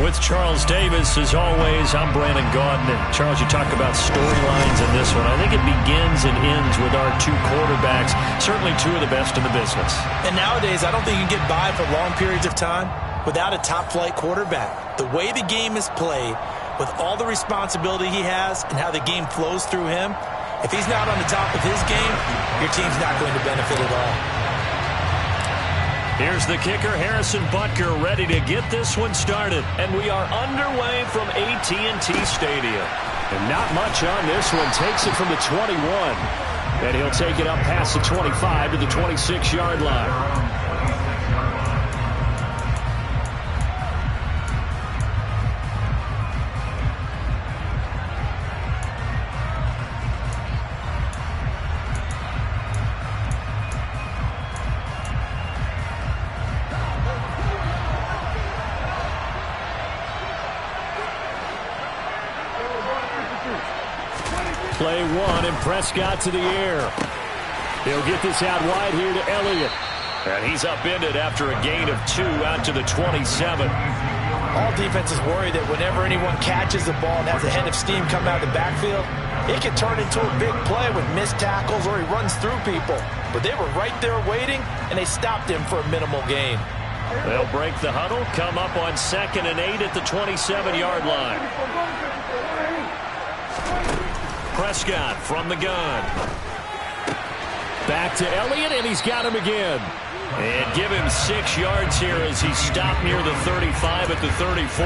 With Charles Davis, as always, I'm Brandon Gaudin. And Charles, you talk about storylines in this one. I think it begins and ends with our two quarterbacks, certainly two of the best in the business. And nowadays, I don't think you can get by for long periods of time without a top-flight quarterback. The way the game is played, with all the responsibility he has and how the game flows through him, if he's not on the top of his game, your team's not going to benefit at all. Here's the kicker, Harrison Butker, ready to get this one started. And we are underway from AT&T Stadium. And not much on this one. Takes it from the 21. And he'll take it up past the 25 to the 26-yard line. Play one, and Prescott to the air. He'll get this out wide here to Elliott. And he's upended after a gain of 2 out to the 27. All defenses worry that whenever anyone catches the ball and has a head of steam come out of the backfield, it can turn into a big play with missed tackles or he runs through people. But they were right there waiting, and they stopped him for a minimal gain. They'll break the huddle, come up on 2nd and 8 at the 27-yard line. Prescott from the gun. Back to Elliott, and he's got him again. And give him 6 yards here as he stopped near the 35 at the 34.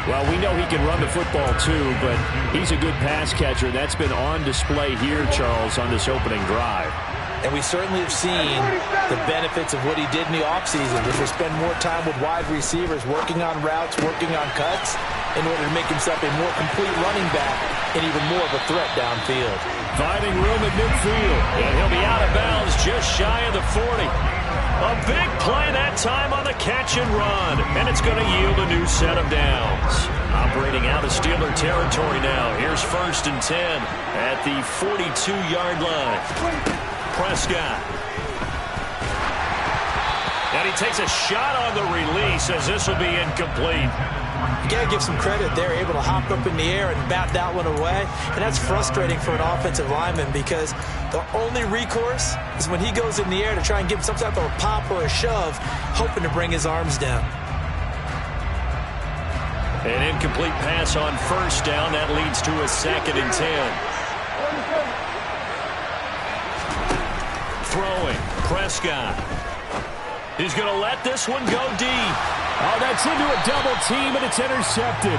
Well, we know he can run the football too, but he's a good pass catcher. That's been on display here, Charles, on this opening drive. And we certainly have seen the benefits of what he did in the offseason, which was spend more time with wide receivers, working on routes, working on cuts, in order to make himself a more complete running back and even more of a threat downfield. Finding room at midfield, and he'll be out of bounds just shy of the 40. A big play that time on the catch and run, and it's going to yield a new set of downs. Operating out of Steeler territory now. Here's 1st and 10 at the 42-yard line. Prescott. And he takes a shot on the release as this will be incomplete. You got to give some credit. They're able to hop up in the air and bat that one away. And that's frustrating for an offensive lineman because the only recourse is when he goes in the air to try and give some type of a pop or a shove, hoping to bring his arms down. An incomplete pass on 1st down. That leads to a 2nd and 10. Throwing, Prescott. He's going to let this one go deep. Oh, that's into a double team, and it's intercepted.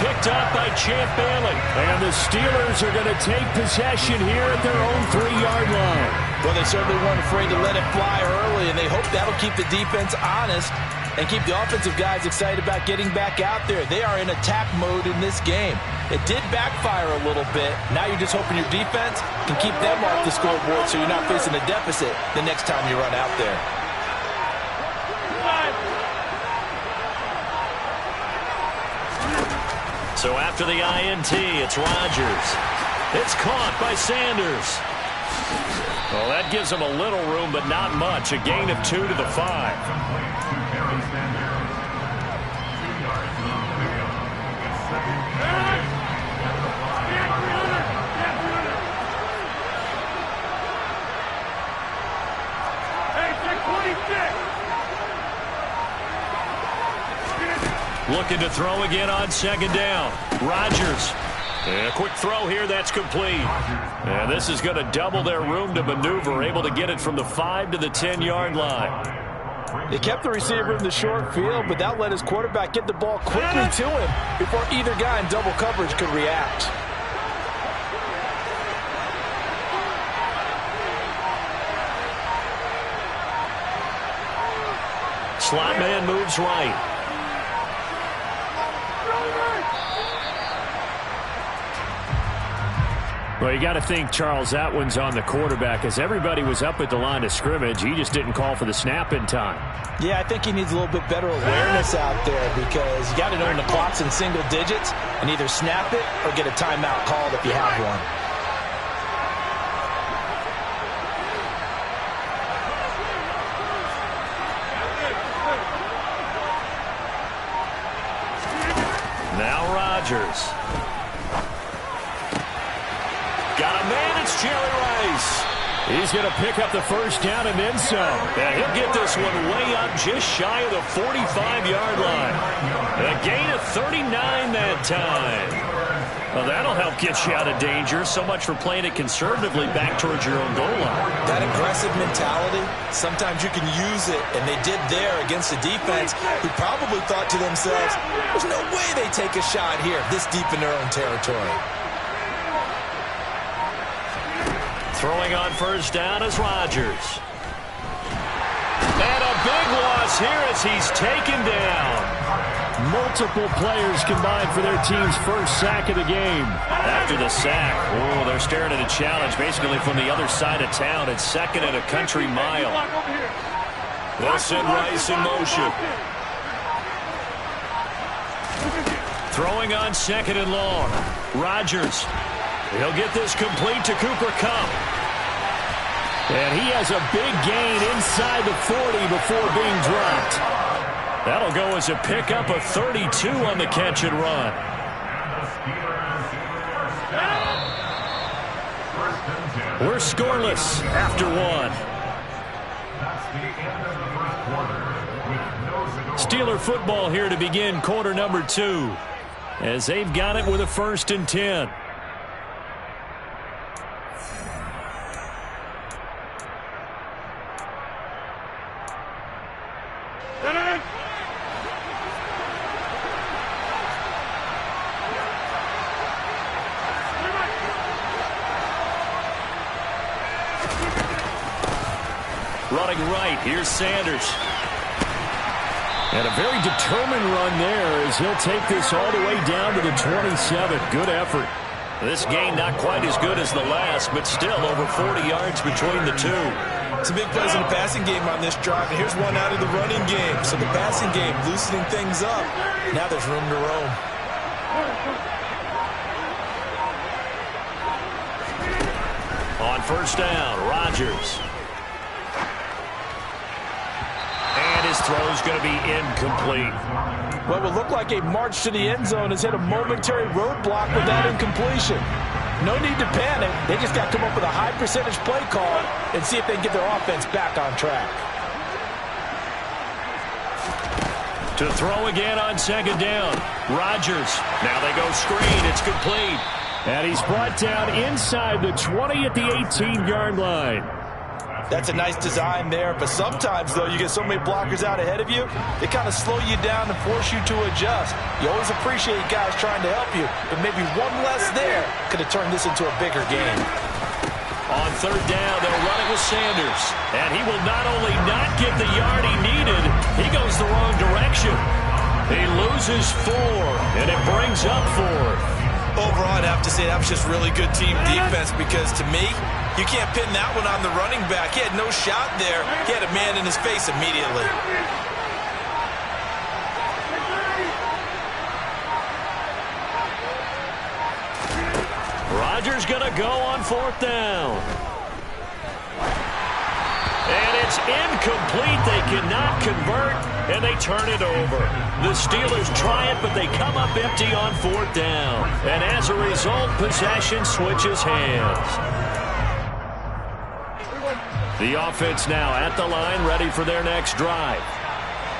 Picked up by Champ Bailey. And the Steelers are going to take possession here at their own 3-yard line. Well, they certainly weren't afraid to let it fly early, and they hope that'll keep the defense honest and keep the offensive guys excited about getting back out there. They are in attack mode in this game. It did backfire a little bit. Now you're just hoping your defense can keep them off the scoreboard so you're not facing a deficit the next time you run out there. So after the INT, it's Rodgers. It's caught by Sanders. Well, that gives him a little room, but not much. A gain of 2 to the 5. Looking to throw again on 2nd down. Rodgers. And a quick throw here, that's complete. And this is going to double their room to maneuver, able to get it from the 5 to the 10-yard line. They kept the receiver in the short field, but that let his quarterback get the ball quickly to him before either guy in double coverage could react. Slot man moves right. Well, you got to think, Charles, that one's on the quarterback as everybody was up at the line of scrimmage. He just didn't call for the snap in time. Yeah, I think he needs a little bit better awareness out there because you got to know when the clock's in single digits and either snap it or get a timeout called if you have one. Rodgers. Got a man, it's Jerry Rice. He's going to pick up the first down and then some. And he'll get this one way up just shy of the 45-yard line. A gain of 39 that time. Well, that'll help get you out of danger. So much for playing it conservatively back towards your own goal line. That aggressive mentality, sometimes you can use it, and they did there against a defense who probably thought to themselves, there's no way they take a shot here this deep in their own territory. Throwing on first down is Rodgers. And a big loss here as he's taken down. Multiple players combined for their team's first sack of the game. After the sack, oh, they're staring at a challenge basically from the other side of town. It's second and a country mile. They'll send Rice in motion. Throwing on second and long. Rodgers. He'll get this complete to Cooper Kupp. And he has a big gain inside the 40 before being dropped. That'll go as a pickup of 32 on the catch and run. We're scoreless after one. Steeler football here to begin quarter number 2. As they've got it with a 1st and 10. Running right, here's Sanders. And a very determined run there as he'll take this all the way down to the 27. Good effort. This gain not quite as good as the last, but still over 40 yards between the two. Some big plays in the passing game on this drive, and here's one out of the running game. So the passing game loosening things up. Now there's room to roam. On first down, Rodgers. And his throw's going to be incomplete. What will look like a march to the end zone has hit a momentary roadblock with that incompletion. No need to panic. They just got to come up with a high percentage play call and see if they can get their offense back on track. To throw again on second down. Rodgers. Now they go screen. It's complete. And he's brought down inside the 20 at the 18-yard line. That's a nice design there, but sometimes, though, you get so many blockers out ahead of you, they kind of slow you down and force you to adjust. You always appreciate guys trying to help you, but maybe one less there could have turned this into a bigger game. On third down, they'll run it with Sanders. And he will not only not get the yard he needed, he goes the wrong direction. He loses 4, and it brings up 4. Overall, I'd have to say that was just really good team defense because, to me, you can't pin that one on the running back. He had no shot there. He had a man in his face immediately. Rodgers going to go on fourth down. And it's incomplete. They cannot convert, and they turn it over. The Steelers try it, but they come up empty on fourth down. And as a result, possession switches hands. The offense now at the line, ready for their next drive.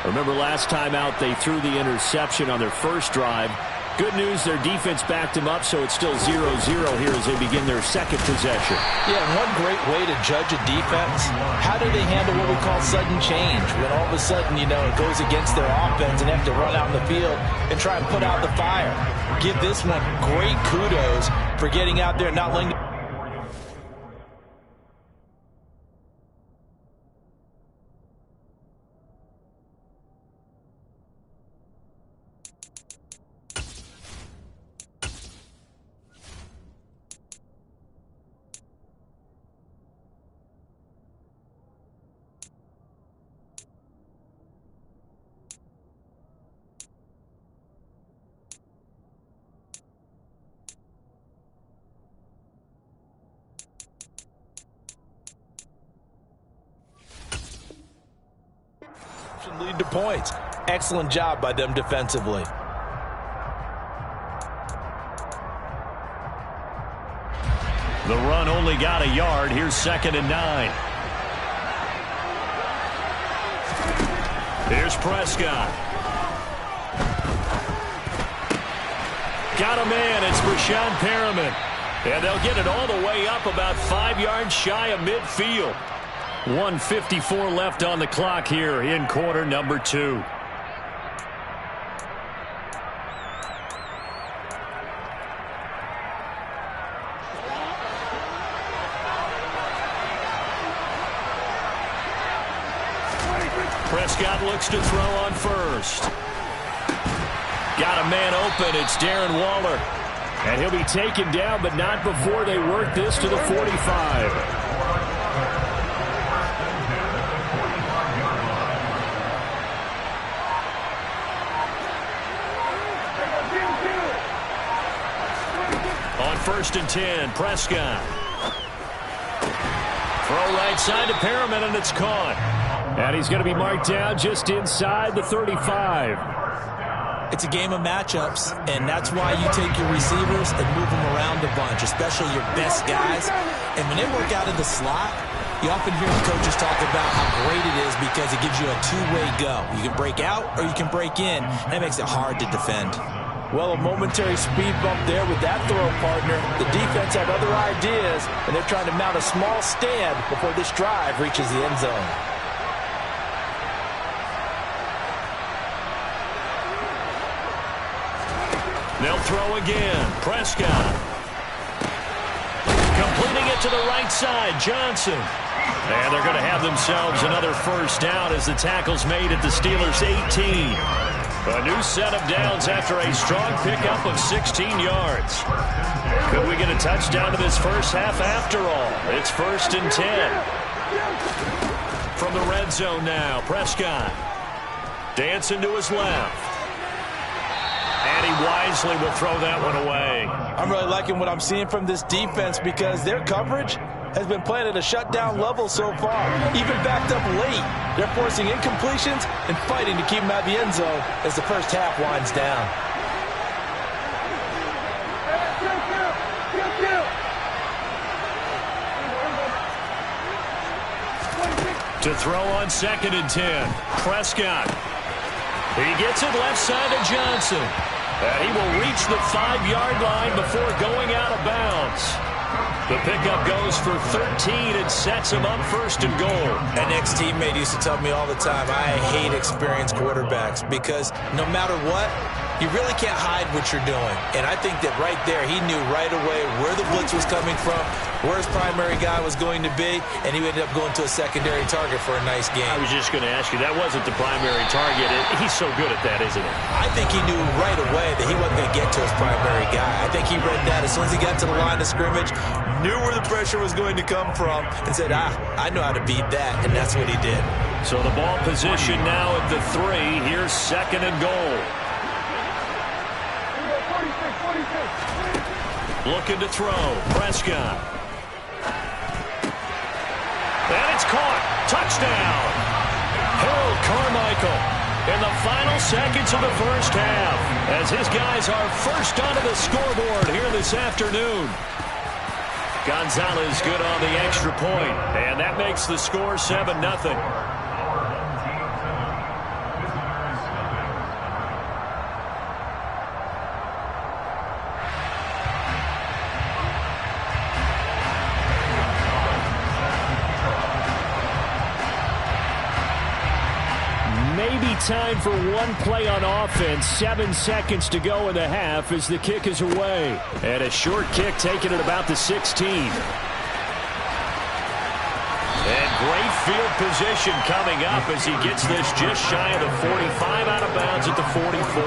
Remember last time out, they threw the interception on their first drive. Good news, their defense backed them up, so it's still 0-0 here as they begin their second possession. Yeah, one great way to judge a defense, how do they handle what we call sudden change? When all of a sudden, you know, it goes against their offense and they have to run out in the field and try and put out the fire. Give this one great kudos for getting out there and not letting... lead to points. Excellent job by them defensively. The run only got a yard. Here's 2nd and 9. Here's Prescott. Got a man. It's Brashad Perriman. And they'll get it all the way up about 5 yards shy of midfield. 1:54 left on the clock here in quarter number 2. Prescott looks to throw on first. Got a man open. It's Darren Waller. And he'll be taken down, but not before they work this to the 45. On 1st and 10, Prescott. Throw right side to Perriman, and it's caught. And he's going to be marked down just inside the 35. It's a game of matchups, and that's why you take your receivers and move them around a bunch, especially your best guys. And when they work out in the slot, you often hear the coaches talk about how great it is because it gives you a two-way go. You can break out or you can break in. That makes it hard to defend. Well, a momentary speed bump there with that throw, partner. The defense had other ideas, and they're trying to mount a small stand before this drive reaches the end zone. They'll throw again. Prescott. Completing it to the right side. Johnson. And they're going to have themselves another first down as the tackle's made at the Steelers' 18. A new set of downs after a strong pickup of 16 yards. Could we get a touchdown to this first half after all? It's 1st and 10. From the red zone now, Prescott. Dancing to his left. And he wisely will throw that one away. I'm really liking what I'm seeing from this defense because their coverage has been playing at a shutdown level so far. Even backed up late. They're forcing incompletions and fighting to keep them out of the end zone as the first half winds down. To throw on 2nd and 10. Prescott. He gets it left side to Johnson. And he will reach the 5-yard line before going out of bounds. The pickup goes for 13 and sets him up 1st and goal. An ex-teammate used to tell me all the time, I hate experienced quarterbacks because no matter what, you really can't hide what you're doing. And I think that right there, he knew right away where the blitz was coming from, where his primary guy was going to be, and he ended up going to a secondary target for a nice game. I was just going to ask you, that wasn't the primary target. He's so good at that, isn't he? I think he knew right away that he wasn't going to get to his primary guy. I think he read that as soon as he got to the line of scrimmage, knew where the pressure was going to come from, and said, I know how to beat that, and that's what he did. So the ball position now at the 3. Here's 2nd and goal. Looking to throw. Prescott. And it's caught. Touchdown. Harold Carmichael in the final seconds of the first half as his guys are first onto the scoreboard here this afternoon. Gonzalez good on the extra point, and that makes the score 7-0. Maybe time for one play on offense. 7 seconds to go in the half as the kick is away. And a short kick taken at about the 16. And great field position coming up as he gets this just shy of the 45, out of bounds at the 44.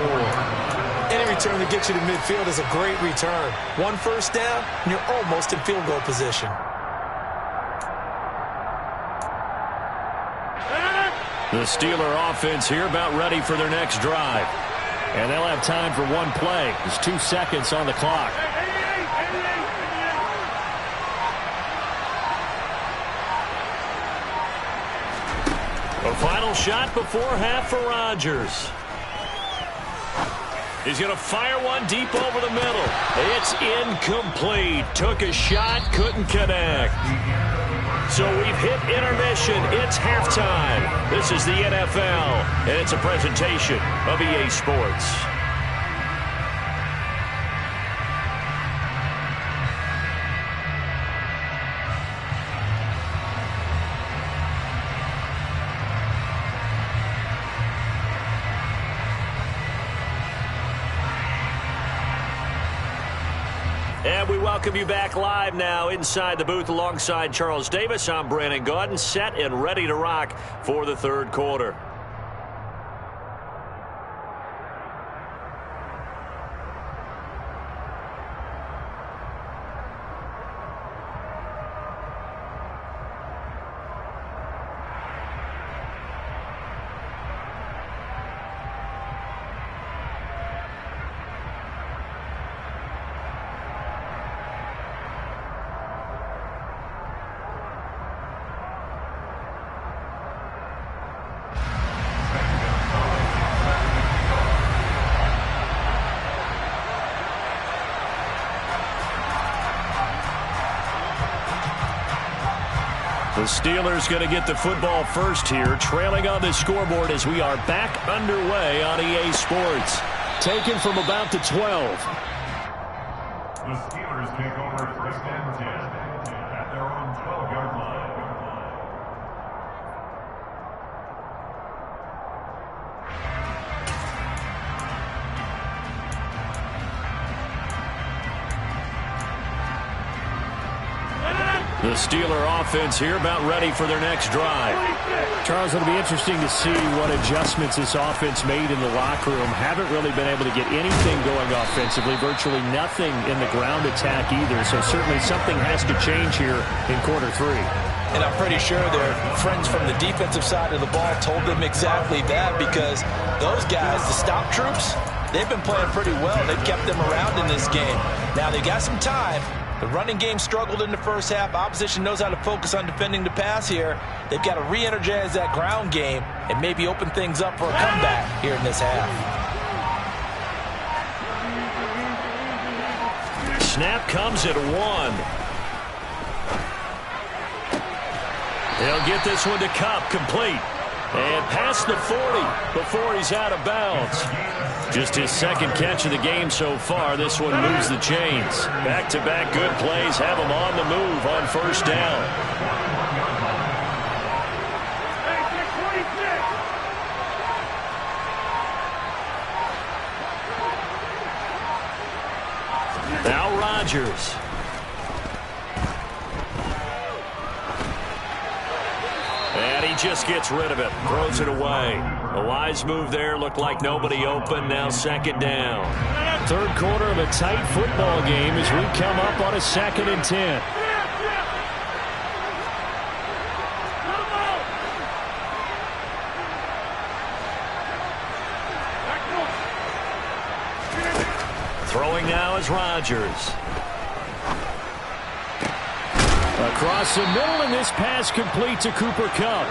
Any return that gets you to midfield is a great return. One first down, and you're almost in field goal position. The Steeler offense here about ready for their next drive. And they'll have time for one play. There's 2 seconds on the clock. A final shot before half for Rodgers. He's going to fire one deep over the middle. It's incomplete. Took a shot, couldn't connect. So we've hit intermission. It's halftime. This is the NFL, and it's a presentation of EA Sports. And we welcome you back live now inside the booth alongside Charles Davis. I'm Brandon Gaudin, set and ready to rock for the third quarter. The Steelers going to get the football first here, trailing on the scoreboard as we are back underway on EA Sports. Taken from about the 12. The Steelers take over first and 10 at their own 12-yard line. The Steeler offense here about ready for their next drive. Charles, it'll be interesting to see what adjustments this offense made in the locker room. Haven't really been able to get anything going offensively, virtually nothing in the ground attack either. So certainly something has to change here in quarter three. And I'm pretty sure their friends from the defensive side of the ball told them exactly that, because those guys, the stop troops, they've been playing pretty well. They've kept them around in this game. Now they got some time. The running game struggled in the first half. Opposition knows how to focus on defending the pass here. They've got to re-energize that ground game and maybe open things up for a comeback here in this half. Snap comes at 1. They'll get this one to Kupp, complete. And past the 40 before he's out of bounds. Just his second catch of the game so far. This one moves the chains. Back-to-back good plays have him on the move on first down. Now Rodgers. And he just gets rid of it, throws it away. A wise move there, looked like nobody open, now second down. Third quarter of a tight football game as we come up on a 2nd and 10. Throwing now is Rodgers. Across the middle, and this pass complete to Cooper Kupp.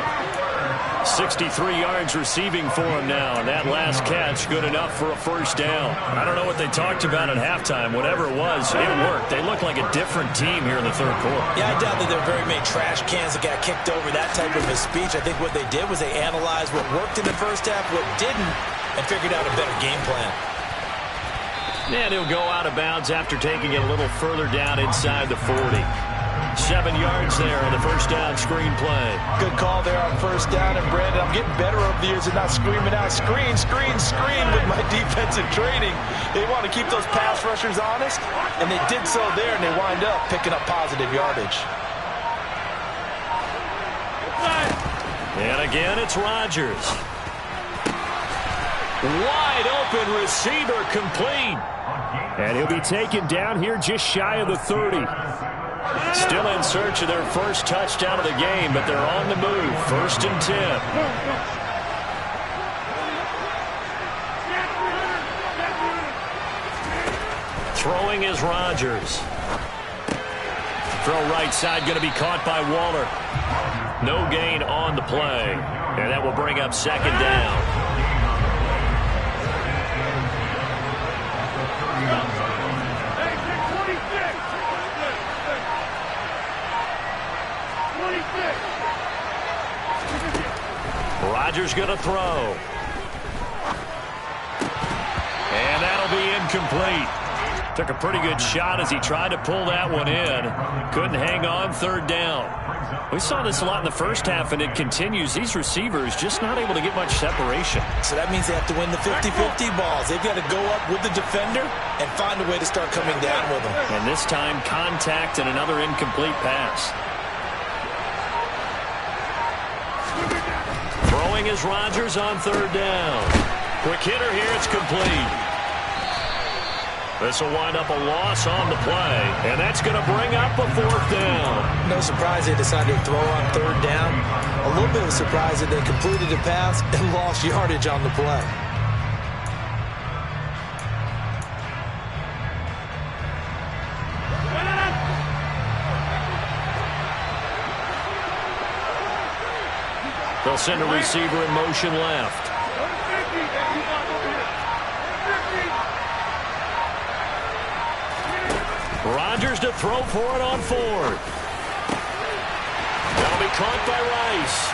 63 yards receiving for him now, and that last catch good enough for a first down. I don't know what they talked about at halftime. Whatever it was, it worked. They look like a different team here in the third quarter. Yeah, I doubt that there are very many trash cans that got kicked over, that type of a speech. I think what they did was they analyzed what worked in the first half, what didn't, and figured out a better game plan. And he'll go out of bounds after taking it a little further down inside the 40. 7 yards there on the first down screen play. Good call there on first down. And Brandon, I'm getting better over the years and not screaming out screen, screen, screen with my defensive training. They want to keep those pass rushers honest, and they did so there, and they wind up picking up positive yardage. And again, it's Rodgers. Wide open receiver, complete. And he'll be taken down here just shy of the 30. Still in search of their first touchdown of the game, but they're on the move. 1st and 10. Throwing is Rodgers. Throw right side, going to be caught by Waller. No gain on the play. And that will bring up second down. Rodgers going to throw. And that'll be incomplete. Took a pretty good shot as he tried to pull that one in. Couldn't hang on, third down. We saw this a lot in the first half, and it continues. These receivers just not able to get much separation. So that means they have to win the 50-50 balls. They've got to go up with the defender and find a way to start coming down with them. And this time, contact and another incomplete pass. Throwing is Rodgers on third down. Quick hitter here, it's complete. This will wind up a loss on the play, and that's going to bring up a fourth down. No surprise they decided to throw on third down. A little bit of a surprise that they completed the pass and lost yardage on the play. They'll send a receiver in motion left. Rodgers to throw for it on fourth. That'll be caught by Rice.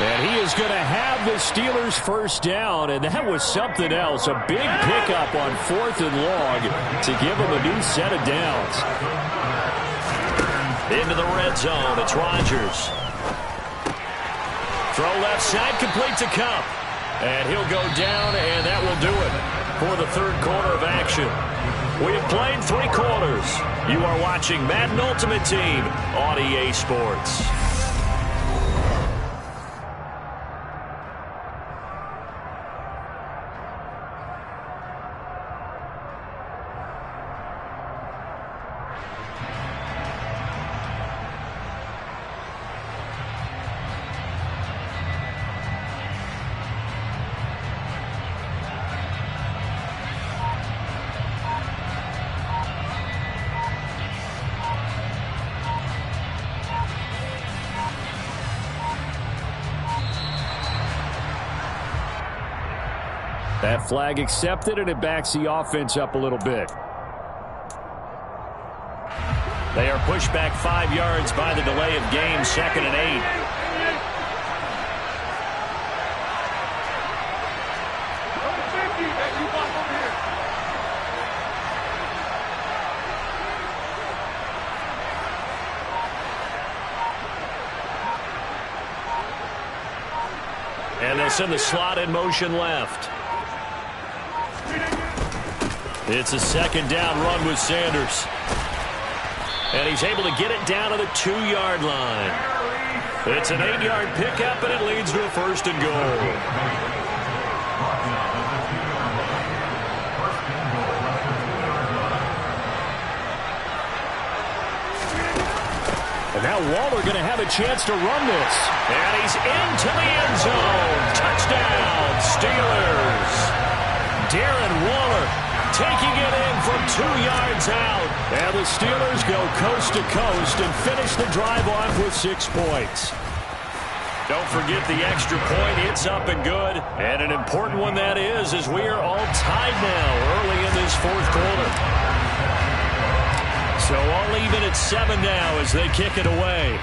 And he is going to have the Steelers first down, and that was something else. A big pickup on fourth and long to give them a new set of downs. Into the red zone, it's Rodgers. Throw left side, complete to Cup. And he'll go down, and that will do it for the third quarter of action. We have played 3 quarters. You are watching Madden Ultimate Team on EA Sports. That flag accepted, and it backs the offense up a little bit. They are pushed back 5 yards by the delay of game, 2nd and 8. And they'll send the slot in motion left. It's a 2nd down run with Sanders. And he's able to get it down to the 2-yard line. It's an 8-yard pickup, and it leads to a 1st and goal. And now Waller going to have a chance to run this. And he's into the end zone. Touchdown, Steelers. Darren Waller taking it in from 2 yards out. And the Steelers go coast to coast and finish the drive off with 6 points. Don't forget the extra point. It's up and good. And an important one that is, as we are all tied now early in this 4th quarter. So all even at 7 now as they kick it away.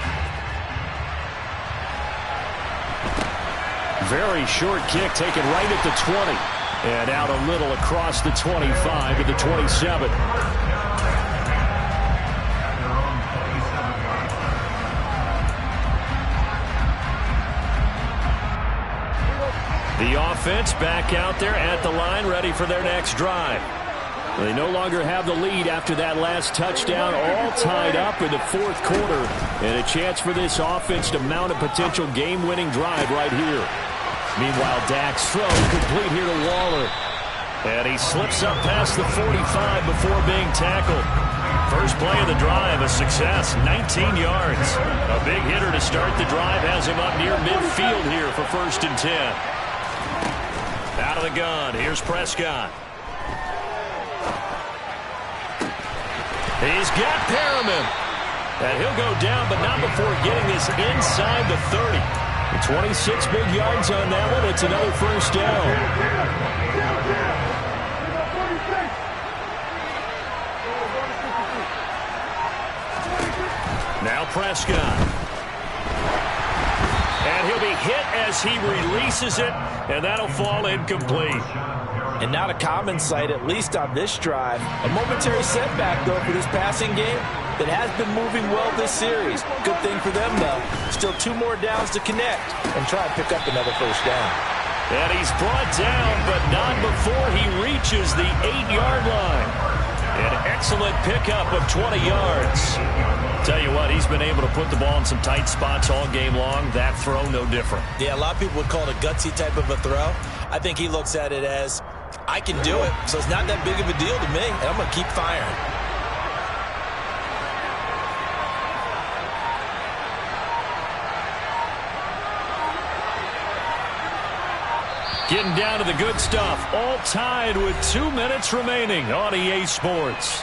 Very short kick taken right at the 20. And out a little across the 25 to the 27. The offense back out there at the line, ready for their next drive. They no longer have the lead after that last touchdown, all tied up in the 4th quarter. And a chance for this offense to mount a potential game-winning drive right here. Meanwhile, Dak's throw complete here to Waller. And he slips up past the 45 before being tackled. First play of the drive, a success, 19 yards. A big hitter to start the drive has him up near midfield here for 1st and 10. Out of the gun, here's Prescott. He's got Perriman. And he'll go down, but not before getting this inside the 30. 26 big yards on that one. It's another 1st down. Now Prescott. as he releases it, and that'll fall incomplete. And not a common sight, at least on this drive. A momentary setback, though, for this passing game that has been moving well this series. Good thing for them, though. Still 2 more downs to connect and try and pick up another first down. And he's brought down, but not before he reaches the 8-yard line. An excellent pickup of 20 yards. Tell you what, he's been able to put the ball in some tight spots all game long. That throw, no different. Yeah, a lot of people would call it a gutsy type of a throw. I think he looks at it as, I can do it, so it's not that big of a deal to me, and I'm going to keep firing. Getting down to the good stuff. All tied with 2 minutes remaining on EA Sports.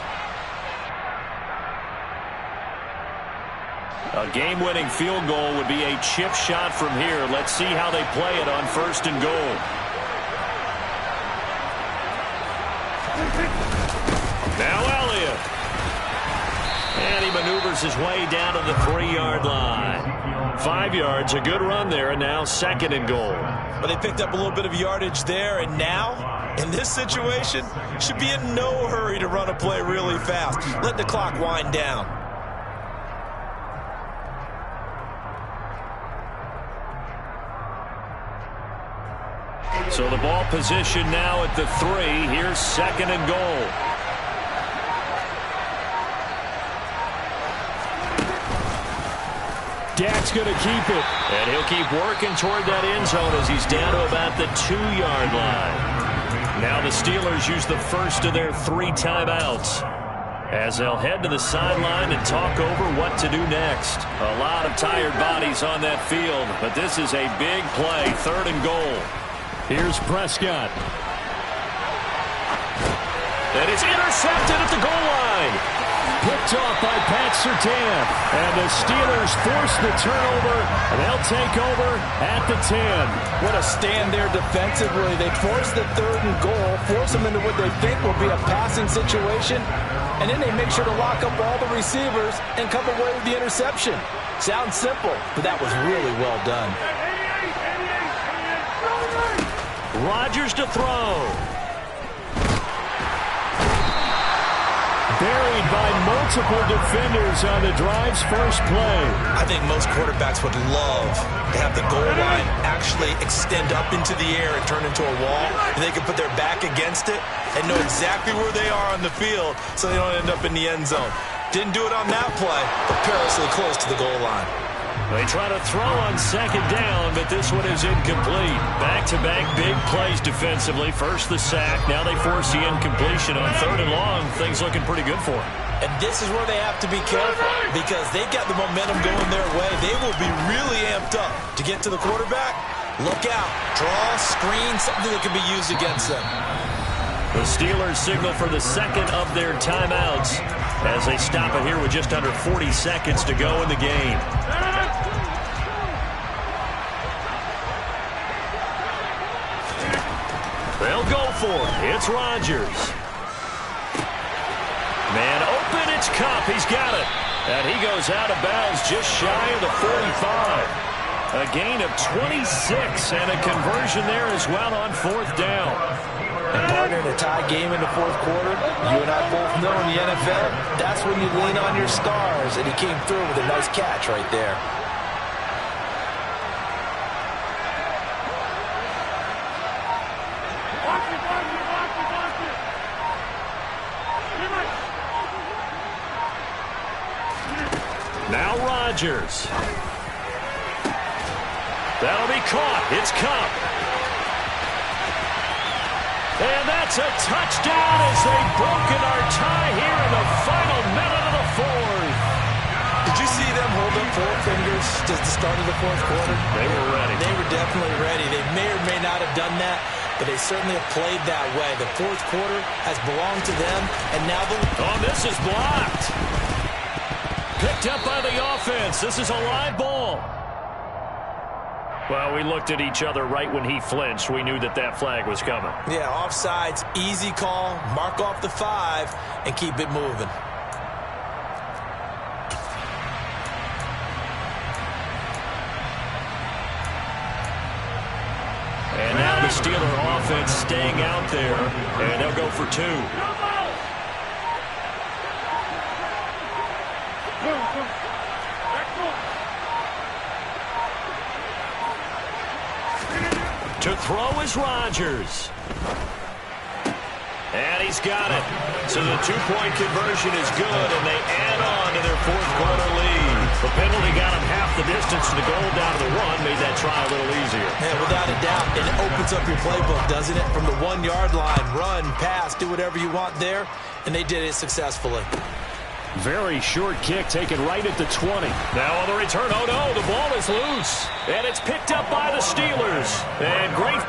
A game-winning field goal would be a chip shot from here. Let's see how they play it on 1st and goal. Now Elliott. And he maneuvers his way down to the 3-yard line. 5 yards, a good run there, and now 2nd and goal. But they picked up a little bit of yardage there, and now, in this situation, should be in no hurry to run a play really fast. Let the clock wind down. So the ball position now at the 3. Here's 2nd and goal. Dak's going to keep it. And he'll keep working toward that end zone as he's down to about the 2-yard line. Now the Steelers use the first of their 3 timeouts as they'll head to the sideline and talk over what to do next. A lot of tired bodies on that field, but this is a big play, 3rd and goal. Here's Prescott. And it's intercepted at the goal line. Picked off by Pat Surtain. And the Steelers force the turnover, and they'll take over at the 10. What a stand there defensively. They force the 3rd and goal, force them into what they think will be a passing situation, and then they make sure to lock up all the receivers and come away with the interception. Sounds simple, but that was really well done. Rodgers to throw. Buried by multiple defenders on the drive's first play. I think most quarterbacks would love to have the goal line actually extend up into the air and turn into a wall, and they can put their back against it and know exactly where they are on the field so they don't end up in the end zone. Didn't do it on that play, but perilously close to the goal line. They try to throw on 2nd down, but this one is incomplete. Back-to-back big plays defensively. First the sack, now they force the incompletion on 3rd and long. Things looking pretty good for them. And this is where they have to be careful because they've got the momentum going their way. They will be really amped up to get to the quarterback. Look out. Draw, screen, something that can be used against them. The Steelers signal for the 2nd of their timeouts as they stop it here with just under 40 seconds to go in the game. They'll go for it. It's Rodgers. Man open, it's Cup. He's got it. And he goes out of bounds just shy of the 45. A gain of 26 and a conversion there as well on 4th down. And partner, in a tie game in the 4th quarter, you and I both know in the NFL, that's when you lean on your stars. And he came through with a nice catch right there. Now Rodgers. That'll be caught. It's Cup. And that's a touchdown as they've broken our tie here in the final minute of the 4th. Did you see them hold up 4 fingers at the start of the 4th quarter? They were ready. They were definitely ready. They may or may not have done that, but they certainly have played that way. The 4th quarter has belonged to them, and now the... Oh, this is blocked. Picked up by the offense. This is a live ball. Well, we looked at each other right when he flinched. We knew that that flag was coming. Yeah, offsides, easy call. Mark off the 5 and keep it moving. the Steeler offense staying out there, and they'll go for 2. To throw is Rodgers. And he's got it. So the 2-point conversion is good, and they add on to their fourth-quarter lead. The penalty got them half the distance to the goal down to the 1, made that try a little easier. Yeah, without a doubt, it opens up your playbook, doesn't it? From the 1-yard line, run, pass, do whatever you want there, and they did it successfully. Very short kick taken right at the 20. Now on the return, oh no, the ball is loose. And it's picked up by the Steelers. And great